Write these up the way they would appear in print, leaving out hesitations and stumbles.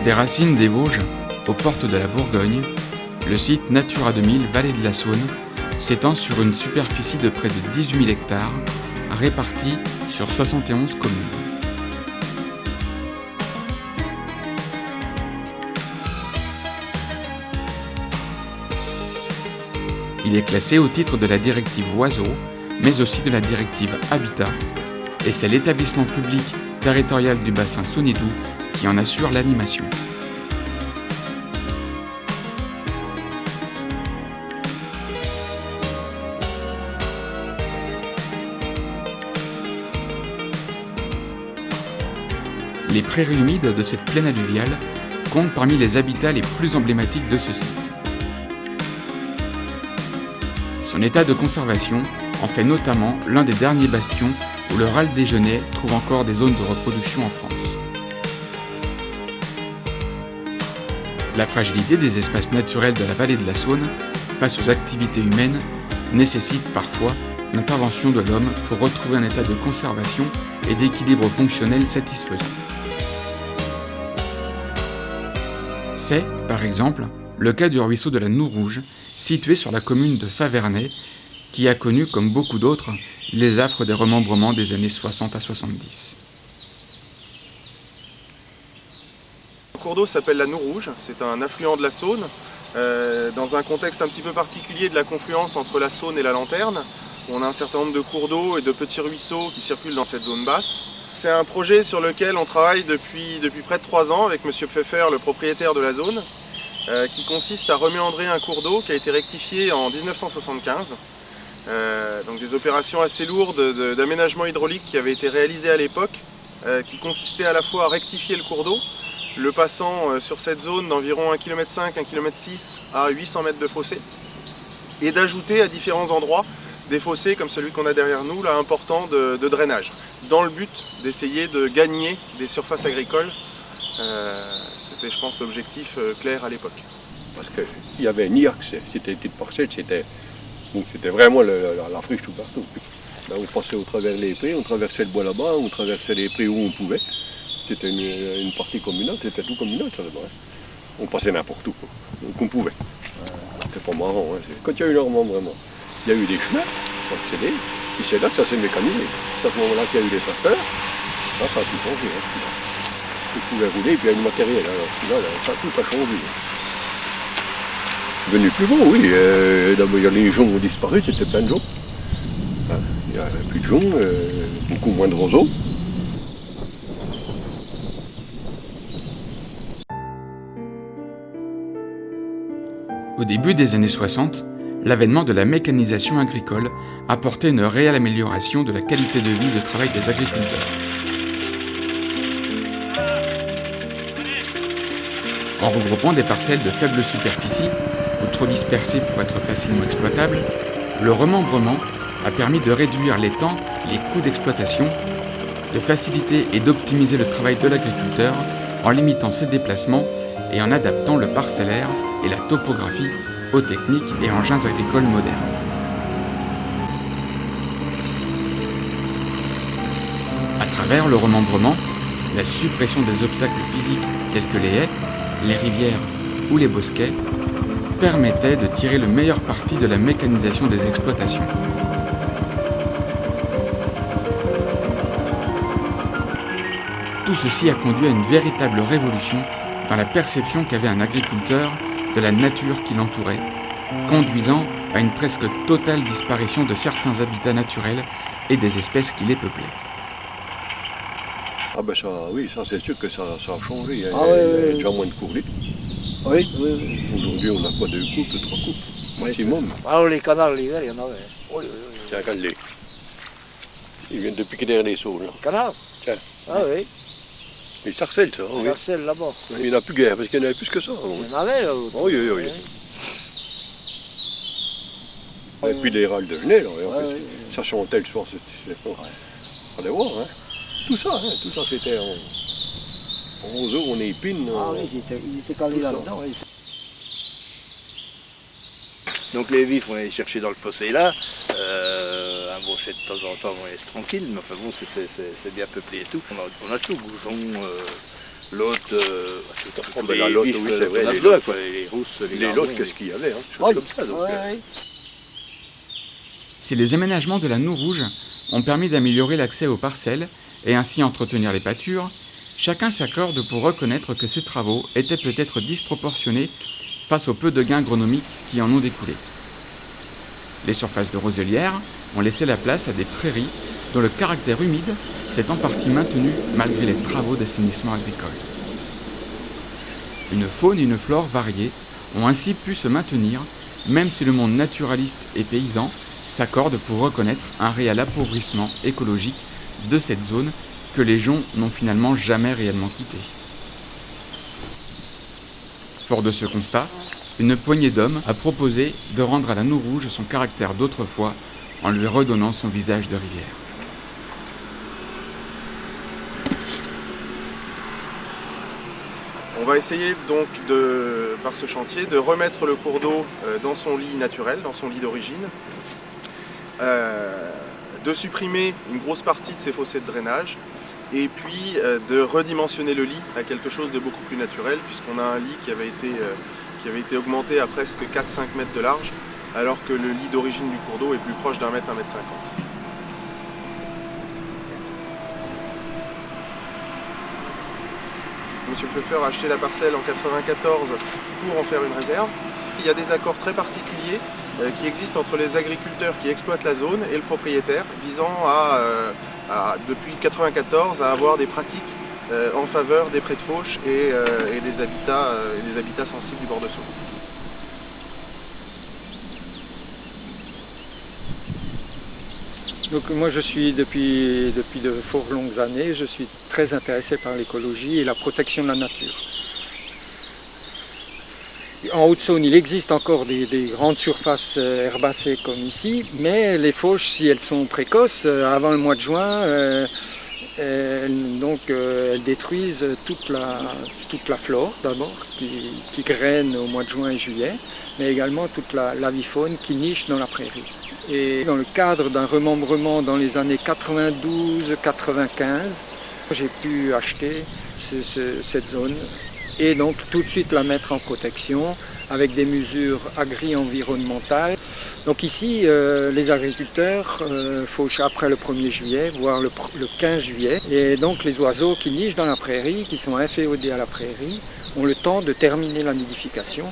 Des racines des Vosges aux portes de la Bourgogne, le site Natura 2000 Vallée de la Saône s'étend sur une superficie de près de 18 000 hectares, répartis sur 71 communes. Il est classé au titre de la directive Oiseaux, mais aussi de la directive Habitat, et c'est l'établissement public territorial du bassin Saône-et-Doubs qui en assure l'animation. Les prairies humides de cette plaine alluviale comptent parmi les habitats les plus emblématiques de ce site. Son état de conservation en fait notamment l'un des derniers bastions où le râle des genêts trouve encore des zones de reproduction en France. La fragilité des espaces naturels de la vallée de la Saône face aux activités humaines nécessite parfois l'intervention de l'homme pour retrouver un état de conservation et d'équilibre fonctionnel satisfaisant. C'est, par exemple, le cas du ruisseau de la Nourouge, situé sur la commune de Faverney, qui a connu, comme beaucoup d'autres, les affres des remembrements des années 60 à 70. Le cours d'eau s'appelle la Nourouge, c'est un affluent de la Saône, dans un contexte un petit peu particulier de la confluence entre la Saône et la Lanterne. On a un certain nombre de cours d'eau et de petits ruisseaux qui circulent dans cette zone basse. C'est un projet sur lequel on travaille depuis près de 3 ans avec M. Pfeffer, le propriétaire de la zone, qui consiste à reméandrer un cours d'eau qui a été rectifié en 1975. Donc des opérations assez lourdes d'aménagement hydraulique qui avaient été réalisées à l'époque, qui consistaient à la fois à rectifier le cours d'eau, le passant sur cette zone d'environ 1,5 km, 1,6 km à 800 mètres de fossé, et d'ajouter à différents endroits des fossés comme celui qu'on a derrière nous, là, importants de drainage, dans le but d'essayer de gagner des surfaces agricoles. C'était, je pense, l'objectif clair à l'époque. Parce qu'il n'y avait ni accès, c'était une petite parcelle, c'était vraiment la friche tout partout. Là, on passait au travers les prés, on traversait le bois là-bas, on traversait les prés où on pouvait. C'était une partie communale, c'était tout communal ça là-bas. On passait n'importe où, quoi, qu'on pouvait. C'était pas marrant, hein. Quand il y a eu l'énormément vraiment. Il y a eu des chemins pour accéder, puis c'est là que ça s'est mécanisé. C'est à ce moment-là qu'il y a eu des tracteurs, là ça a tout changé. Hein, on pouvait rouler, et puis il y a eu du matériel, alors là, ça tout a changé. Devenu plus beau, oui. D'abord les joncs ont disparu, c'était plein de joncs. Il n'y a plus de joncs, beaucoup moins de roseaux. Au début des années 60, l'avènement de la mécanisation agricole apportait une réelle amélioration de la qualité de vie et de travail des agriculteurs. En regroupant des parcelles de faible superficie, ou trop dispersées pour être facilement exploitables, le remembrement a permis de réduire les temps, les coûts d'exploitation, de faciliter et d'optimiser le travail de l'agriculteur en limitant ses déplacements et en adaptant le parcellaire et la topographie aux techniques et engins agricoles modernes. À travers le remembrement, la suppression des obstacles physiques tels que les haies, les rivières ou les bosquets permettait de tirer le meilleur parti de la mécanisation des exploitations. Tout ceci a conduit à une véritable révolution dans la perception qu'avait un agriculteur de la nature qui l'entourait, conduisant à une presque totale disparition de certains habitats naturels et des espèces qui les peuplaient. Ah ben ça, oui, ça c'est sûr que ça a changé. Il y a déjà moins de courlis. Oui. Aujourd'hui, on a quoi, 2 couples, 3 couples, maximum. Alors les canards l'hiver, il y en avait. Oui. Tiens, regarde-les. Ils viennent de piquer derrière les saules. Là. Canards. Tiens. Ah oui. Les sarcelles, ça. Oui. Sarcelles là-bas. Il n'y en a plus guère, parce qu'il y en avait plus que ça. Il y en avait là. Oui. Et puis les râles de genêt, là. Ça chantait le soir, c'était fort. Fallait voir, hein. Tout ça c'était en roseau, en épine. Ah oui, il était calé là-dedans. Oui. Donc les vifs, on les chercher dans le fossé là. Un brochet de temps en temps, on laisse tranquille, mais enfin bon, c'est bien peuplé et tout. On a tout, goujon, l'autre, La lotte, oui, c'est vrai, les lottes, les rousses, les lottes, qu'est-ce qu'il y avait, hein, choses Oui. comme ça. Donc, Oui. Si les aménagements de la Noue Rouge ont permis d'améliorer l'accès aux parcelles et ainsi entretenir les pâtures, chacun s'accorde pour reconnaître que ces travaux étaient peut-être disproportionnés face au peu de gains agronomiques qui en ont découlé. Les surfaces de roselières ont laissé la place à des prairies dont le caractère humide s'est en partie maintenu malgré les travaux d'assainissement agricole. Une faune et une flore variées ont ainsi pu se maintenir, même si le monde naturaliste et paysan s'accorde pour reconnaître un réel appauvrissement écologique de cette zone que les gens n'ont finalement jamais réellement quittée. Fort de ce constat, une poignée d'hommes a proposé de rendre à la Noue Rouge son caractère d'autrefois en lui redonnant son visage de rivière. On va essayer donc par ce chantier de remettre le cours d'eau dans son lit naturel, dans son lit d'origine, de supprimer une grosse partie de ces fossés de drainage et puis de redimensionner le lit à quelque chose de beaucoup plus naturel puisqu'on a un lit qui avait été augmenté à presque 4-5 mètres de large alors que le lit d'origine du cours d'eau est plus proche d'1 mètre, 1 mètre 50. Monsieur Pfeffer a acheté la parcelle en 1994 pour en faire une réserve. Il y a des accords très particuliers qui existent entre les agriculteurs qui exploitent la zone et le propriétaire, visant depuis 1994 à avoir des pratiques en faveur des prés de fauche et des habitats sensibles du bord de Saône. Donc moi je suis depuis de fort longues années, je suis très intéressé par l'écologie et la protection de la nature. En Haute-Saône, il existe encore des grandes surfaces herbacées comme ici, mais les fauches, si elles sont précoces, avant le mois de juin, elles détruisent toute la flore d'abord, qui graine au mois de juin et juillet, mais également toute l'avifaune qui niche dans la prairie. Et dans le cadre d'un remembrement dans les années 92-95, j'ai pu acheter cette zone et donc tout de suite la mettre en protection avec des mesures agri-environnementales. Donc ici, les agriculteurs fauchent après le 1er juillet, voire le 15 juillet. Et donc les oiseaux qui nichent dans la prairie, qui sont inféodés à la prairie, ont le temps de terminer la nidification.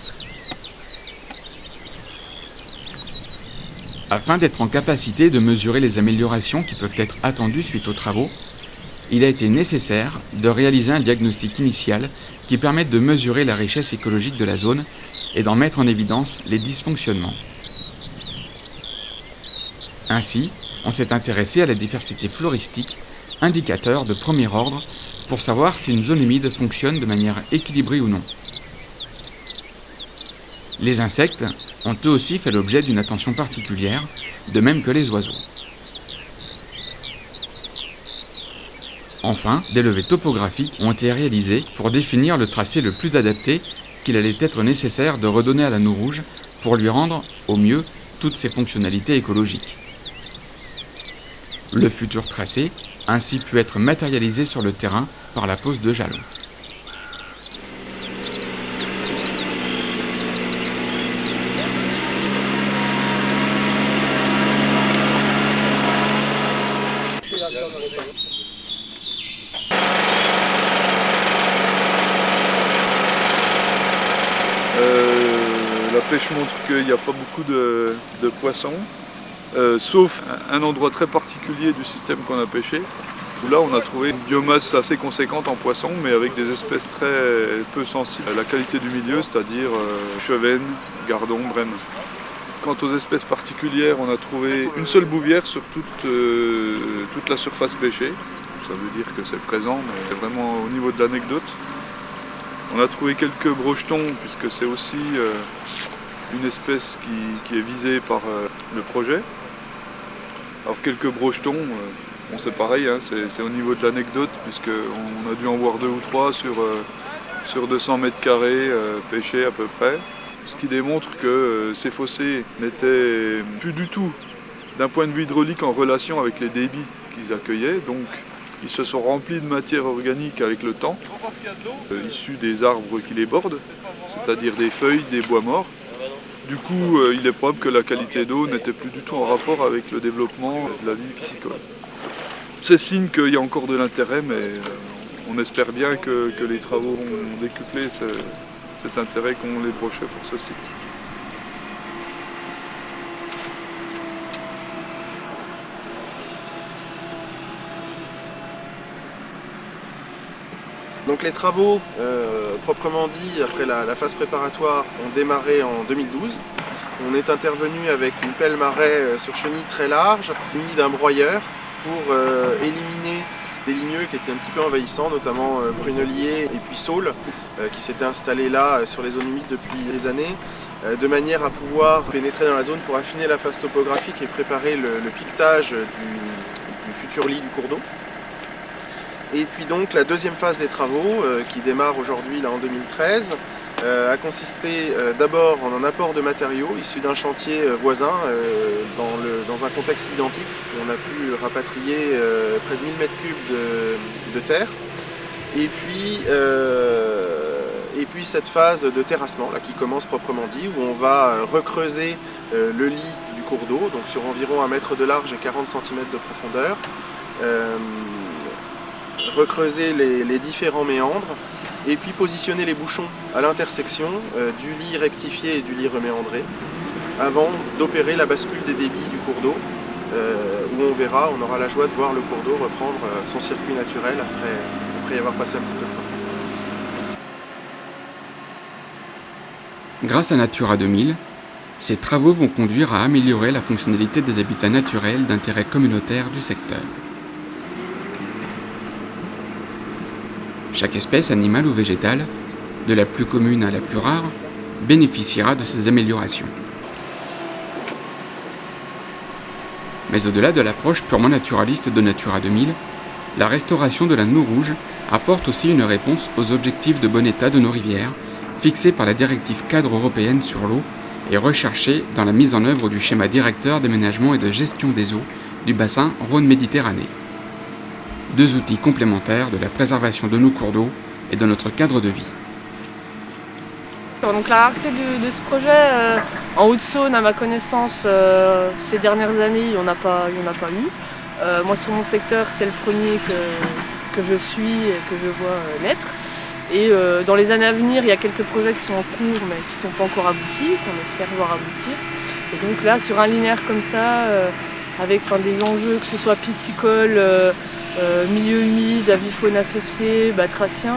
Afin d'être en capacité de mesurer les améliorations qui peuvent être attendues suite aux travaux, il a été nécessaire de réaliser un diagnostic initial qui permette de mesurer la richesse écologique de la zone et d'en mettre en évidence les dysfonctionnements. Ainsi, on s'est intéressé à la diversité floristique, indicateur de premier ordre pour savoir si une zone humide fonctionne de manière équilibrée ou non. Les insectes ont eux aussi fait l'objet d'une attention particulière, de même que les oiseaux. Enfin, des levées topographiques ont été réalisées pour définir le tracé le plus adapté qu'il allait être nécessaire de redonner à la Noue Rouge pour lui rendre, au mieux, toutes ses fonctionnalités écologiques. Le futur tracé a ainsi pu être matérialisé sur le terrain par la pose de jalons. La pêche montre qu'il n'y a pas beaucoup de poissons, sauf un endroit très particulier du système qu'on a pêché, où là on a trouvé une biomasse assez conséquente en poissons, mais avec des espèces très peu sensibles à la qualité du milieu, c'est-à-dire chevennes, gardons, brèmes. Quant aux espèces particulières, on a trouvé une seule bouvière sur toute la surface pêchée. Ça veut dire que c'est présent, mais c'est vraiment au niveau de l'anecdote. On a trouvé quelques brochetons, puisque c'est aussi une espèce qui est visée par le projet. Alors quelques brochetons, bon, c'est pareil, hein, c'est au niveau de l'anecdote, puisqu'on a dû en voir 2 ou 3 sur 200 mètres carrés pêchés à peu près. Ce qui démontre que ces fossés n'étaient plus du tout, d'un point de vue hydraulique, en relation avec les débits qu'ils accueillaient. Donc Ils se sont remplis de matière organique avec le temps, issus des arbres qui les bordent, c'est-à-dire des feuilles, des bois morts. Du coup, il est probable que la qualité d'eau n'était plus du tout en rapport avec le développement de la vie piscicole. C'est signe qu'il y a encore de l'intérêt, mais on espère bien que les travaux vont décupler cet intérêt qu'ont les Brochets pour ce site. Donc les travaux, proprement dit, après la phase préparatoire, ont démarré en 2012. On est intervenu avec une pelle marais sur chenille très large, munie d'un broyeur, pour éliminer des ligneux qui étaient un petit peu envahissants, notamment pruneliers et puis saules, qui s'étaient installés là sur les zones humides depuis des années, de manière à pouvoir pénétrer dans la zone pour affiner la phase topographique et préparer le piquetage du futur lit du cours d'eau. Et puis donc la deuxième phase des travaux, qui démarre aujourd'hui là en 2013, a consisté d'abord en un apport de matériaux issus d'un chantier voisin dans un contexte identique. On a pu rapatrier près de 1000 m3 de terre. Et puis cette phase de terrassement là, qui commence proprement dit, où on va recreuser le lit du cours d'eau, donc sur environ 1 mètre de large et 40 cm de profondeur. Recreuser les différents méandres et puis positionner les bouchons à l'intersection du lit rectifié et du lit reméandré avant d'opérer la bascule des débits du cours d'eau où on aura la joie de voir le cours d'eau reprendre son circuit naturel après y avoir passé un petit peu de temps. Grâce à Natura 2000, ces travaux vont conduire à améliorer la fonctionnalité des habitats naturels d'intérêt communautaire du secteur. Chaque espèce animale ou végétale, de la plus commune à la plus rare, bénéficiera de ces améliorations. Mais au-delà de l'approche purement naturaliste de Natura 2000, la restauration de la noue rouge apporte aussi une réponse aux objectifs de bon état de nos rivières, fixés par la directive cadre européenne sur l'eau et recherchés dans la mise en œuvre du schéma directeur d'aménagement et de gestion des eaux du bassin Rhône-Méditerranée. Deux outils complémentaires de la préservation de nos cours d'eau et de notre cadre de vie. Donc la rareté de ce projet, en Haute-Saône, à ma connaissance, ces dernières années, il n'y en a pas eu. Moi, sur mon secteur, c'est le premier que je suis et que je vois naître. Et dans les années à venir, il y a quelques projets qui sont en cours, mais qui ne sont pas encore aboutis, qu'on espère voir aboutir. Et donc là, sur un linéaire comme ça, avec des enjeux, que ce soit piscicole, milieu humide, avifaune associée, batracien.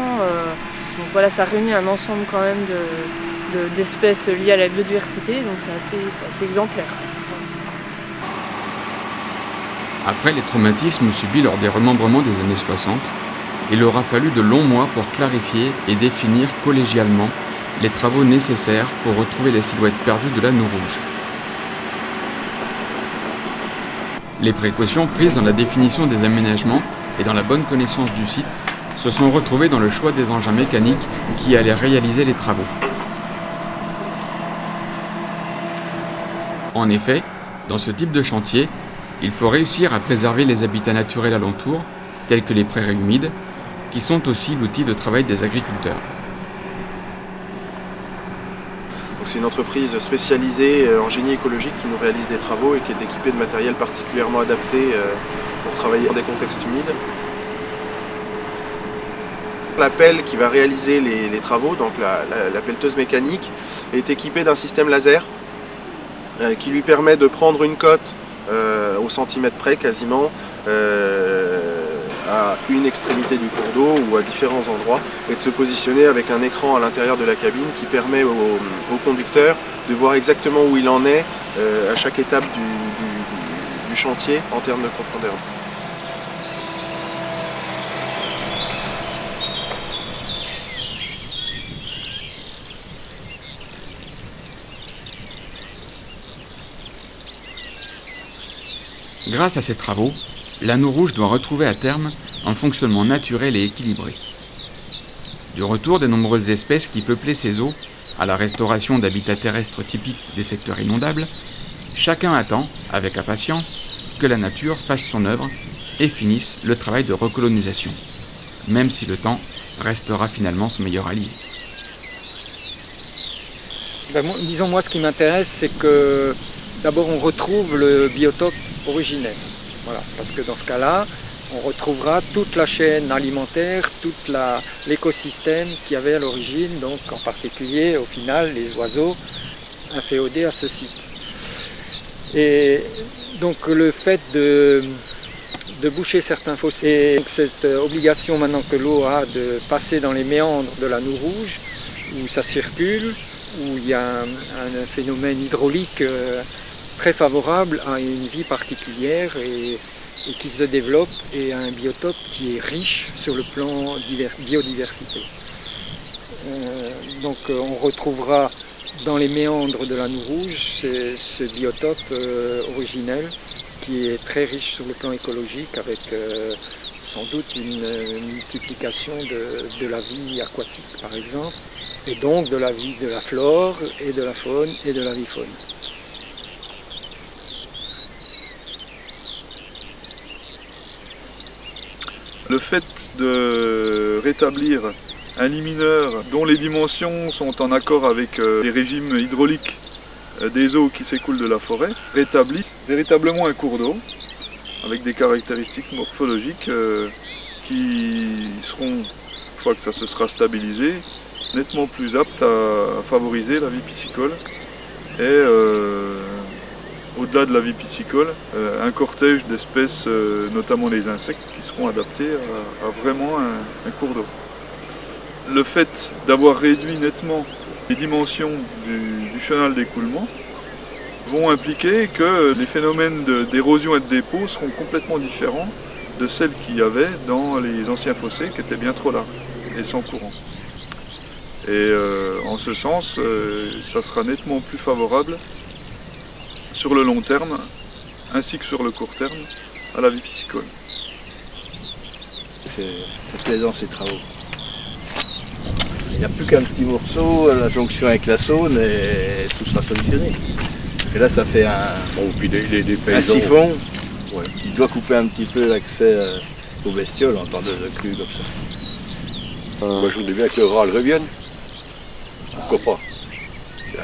Donc voilà, ça réunit un ensemble quand même d'espèces liées à la biodiversité, donc c'est assez exemplaire. Après les traumatismes subis lors des remembrements des années 60, il aura fallu de longs mois pour clarifier et définir collégialement les travaux nécessaires pour retrouver les silhouettes perdues de la noue rouge. Les précautions prises dans la définition des aménagements et dans la bonne connaissance du site se sont retrouvées dans le choix des engins mécaniques qui allaient réaliser les travaux. En effet, dans ce type de chantier, il faut réussir à préserver les habitats naturels alentours, tels que les prairies humides, qui sont aussi l'outil de travail des agriculteurs. C'est une entreprise spécialisée en génie écologique qui nous réalise des travaux et qui est équipée de matériel particulièrement adapté pour travailler dans des contextes humides. La pelle qui va réaliser les travaux, donc la pelleteuse mécanique, est équipée d'un système laser qui lui permet de prendre une cote au centimètre près quasiment à une extrémité du cours d'eau ou à différents endroits et de se positionner avec un écran à l'intérieur de la cabine qui permet au conducteur de voir exactement où il en est à chaque étape du chantier en termes de profondeur. Grâce à ces travaux, la noue rouge doit retrouver à terme un fonctionnement naturel et équilibré. Du retour des nombreuses espèces qui peuplaient ces eaux à la restauration d'habitats terrestres typiques des secteurs inondables, chacun attend, avec impatience, que la nature fasse son œuvre et finissent le travail de recolonisation, même si le temps restera finalement son meilleur allié. Disons, moi, ce qui m'intéresse, c'est que d'abord on retrouve le biotope originel. Voilà, parce que dans ce cas-là, on retrouvera toute la chaîne alimentaire, tout l'écosystème qu'il y avait à l'origine, donc en particulier, au final, les oiseaux inféodés à ce site. Et donc le fait de boucher certains fossés, cette obligation maintenant que l'eau a de passer dans les méandres de la Noue Rouge, où ça circule, où il y a un phénomène hydraulique très favorable à une vie particulière et qui se développe, et à un biotope qui est riche sur le plan biodiversité. Donc on retrouvera dans les méandres de la Noue Rouge ce biotope originel qui est très riche sur le plan écologique, avec sans doute une multiplication de la vie aquatique par exemple, et donc de la vie de la flore et de la faune et de l'avifaune. Le fait de rétablir un lit mineur dont les dimensions sont en accord avec les régimes hydrauliques des eaux qui s'écoulent de la forêt rétablit véritablement un cours d'eau avec des caractéristiques morphologiques qui seront, une fois que ça se sera stabilisé, nettement plus aptes à favoriser la vie piscicole et au-delà de la vie piscicole, un cortège d'espèces, notamment les insectes, qui seront adaptés à vraiment un cours d'eau. Le fait d'avoir réduit nettement les dimensions du chenal d'écoulement vont impliquer que les phénomènes d'érosion et de dépôt seront complètement différents de celles qu'il y avait dans les anciens fossés qui étaient bien trop larges et sans courant. Et en ce sens, ça sera nettement plus favorable sur le long terme, ainsi que sur le court terme, à la vie piscicole. C'est plaisant ces travaux. Il n'y a plus qu'un petit morceau, la jonction avec la Saône, et tout sera solutionné. Et là, ça fait un siphon qui doit couper un petit peu l'accès aux bestioles en temps de crue comme ça. Moi, je voudrais bien que le râle revienne. Pourquoi pas?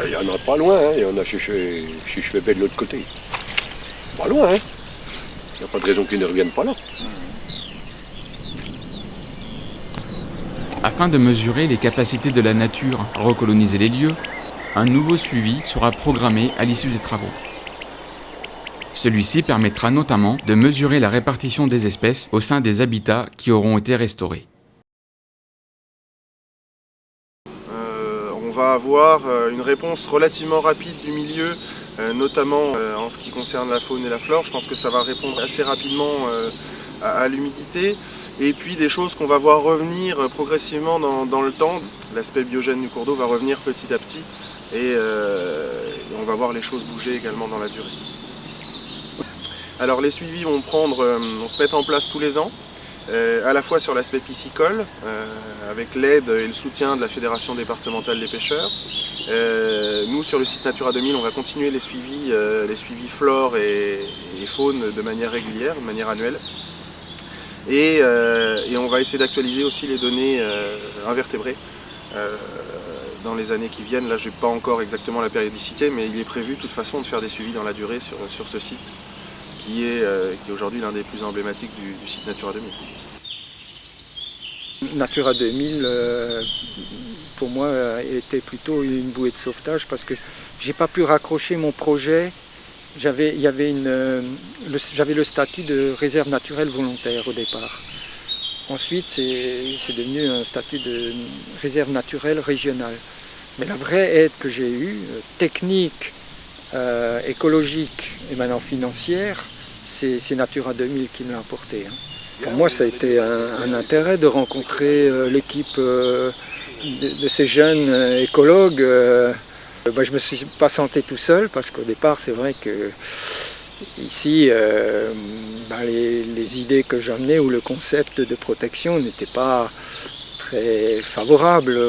Il y en a pas loin, hein. Il y en a chez Schwebel de l'autre côté. Pas loin, hein. Il n'y a pas de raison qu'ils ne reviennent pas là. Afin de mesurer les capacités de la nature à recoloniser les lieux, un nouveau suivi sera programmé à l'issue des travaux. Celui-ci permettra notamment de mesurer la répartition des espèces au sein des habitats qui auront été restaurés. On va avoir une réponse relativement rapide du milieu, notamment en ce qui concerne la faune et la flore. Je pense que ça va répondre assez rapidement à l'humidité. Et puis des choses qu'on va voir revenir progressivement dans le temps. L'aspect biogène du cours d'eau va revenir petit à petit et on va voir les choses bouger également dans la durée. Alors les suivis vont se mettre en place tous les ans. À la fois sur l'aspect piscicole, avec l'aide et le soutien de la Fédération départementale des pêcheurs. Nous, sur le site Natura 2000, on va continuer les suivis flore et faune de manière régulière, de manière annuelle. Et on va essayer d'actualiser aussi les données invertébrées dans les années qui viennent. Là, je n'ai pas encore exactement la périodicité, mais il est prévu de toute façon de faire des suivis dans la durée sur ce site, qui est aujourd'hui l'un des plus emblématiques du site Natura 2000. Natura 2000, pour moi, était plutôt une bouée de sauvetage parce que j'ai pas pu raccrocher mon projet. J'avais le statut de réserve naturelle volontaire au départ. Ensuite, c'est devenu un statut de réserve naturelle régionale. Mais la vraie aide que j'ai eue, technique, écologique et maintenant financière, c'est Natura 2000 qui me l'a apporté. Pour moi, ça a été un intérêt de rencontrer l'équipe de ces jeunes écologues. Je ne me suis pas senti tout seul parce qu'au départ, c'est vrai que ici, les idées que j'amenais ou le concept de protection n'étaient pas très favorables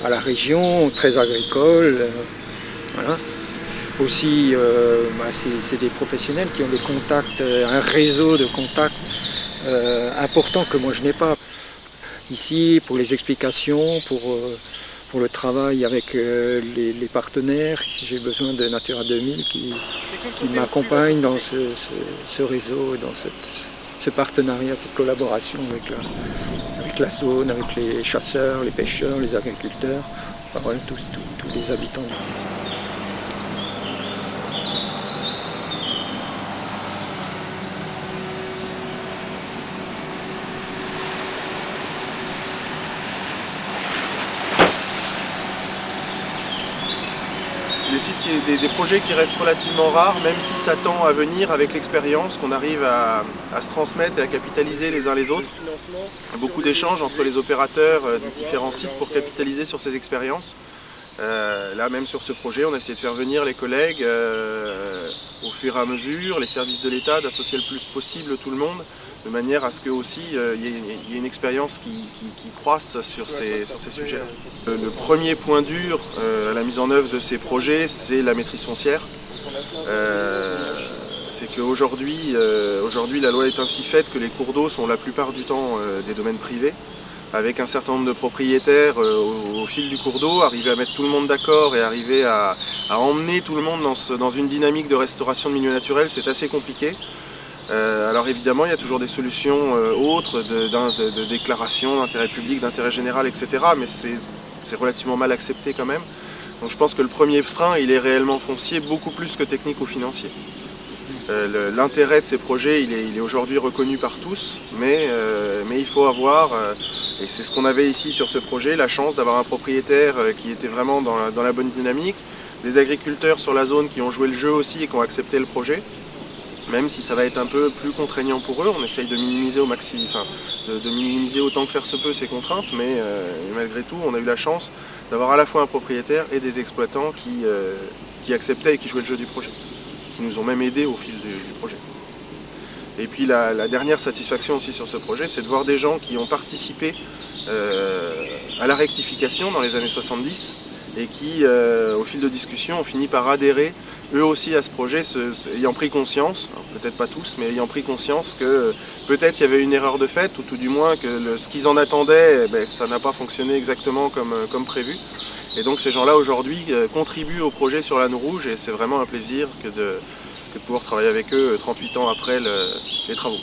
à la région, très agricole. Voilà. Aussi, c'est des professionnels qui ont des contacts, un réseau de contacts important que moi je n'ai pas. Ici, pour les explications, pour le travail avec les partenaires, j'ai besoin de Natura 2000 qui m'accompagne dans ce réseau, dans ce partenariat, cette collaboration avec la zone, avec les chasseurs, les pêcheurs, les agriculteurs, enfin, voilà, tous les habitants. Des projets qui restent relativement rares, même si ça tend à venir avec l'expérience, qu'on arrive à se transmettre et à capitaliser les uns les autres. Beaucoup d'échanges entre les opérateurs des différents sites pour capitaliser sur ces expériences. Là même sur ce projet, on a essayé de faire venir les collègues au fur et à mesure, les services de l'État, d'associer le plus possible tout le monde, de manière à ce qu'il y ait une expérience qui croisse sur ces sujets-là. Le premier point dur à la mise en œuvre de ces projets, c'est la maîtrise foncière. C'est qu'aujourd'hui, la loi est ainsi faite que les cours d'eau sont la plupart du temps des domaines privés, avec un certain nombre de propriétaires au fil du cours d'eau, arriver à mettre tout le monde d'accord et arriver à emmener tout le monde dans une dynamique de restauration de milieu naturel, c'est assez compliqué. Alors évidemment, il y a toujours des solutions autres, de déclaration d'intérêt public, d'intérêt général, etc. Mais c'est relativement mal accepté quand même. Donc je pense que le premier frein, il est réellement foncier, beaucoup plus que technico-financier. L'intérêt de ces projets, il est aujourd'hui reconnu par tous, mais il faut avoir, et c'est ce qu'on avait ici sur ce projet, la chance d'avoir un propriétaire qui était vraiment dans la bonne dynamique, des agriculteurs sur la zone qui ont joué le jeu aussi et qui ont accepté le projet. Même si ça va être un peu plus contraignant pour eux, on essaye de minimiser au maximum, de minimiser autant que faire se peut ces contraintes, mais malgré tout, on a eu la chance d'avoir à la fois un propriétaire et des exploitants qui acceptaient et qui jouaient le jeu du projet, qui nous ont même aidés au fil du projet. Et puis la dernière satisfaction aussi sur ce projet, c'est de voir des gens qui ont participé à la rectification dans les années 70 et qui, au fil de discussions, ont fini par adhérer eux aussi à ce projet, ayant pris conscience, peut-être pas tous, mais ayant pris conscience que peut-être il y avait une erreur de fait, ou tout du moins que ce qu'ils en attendaient, ça n'a pas fonctionné exactement comme prévu. Et donc ces gens-là aujourd'hui contribuent au projet sur la Nourouge et c'est vraiment un plaisir que de pouvoir travailler avec eux 38 ans après les travaux.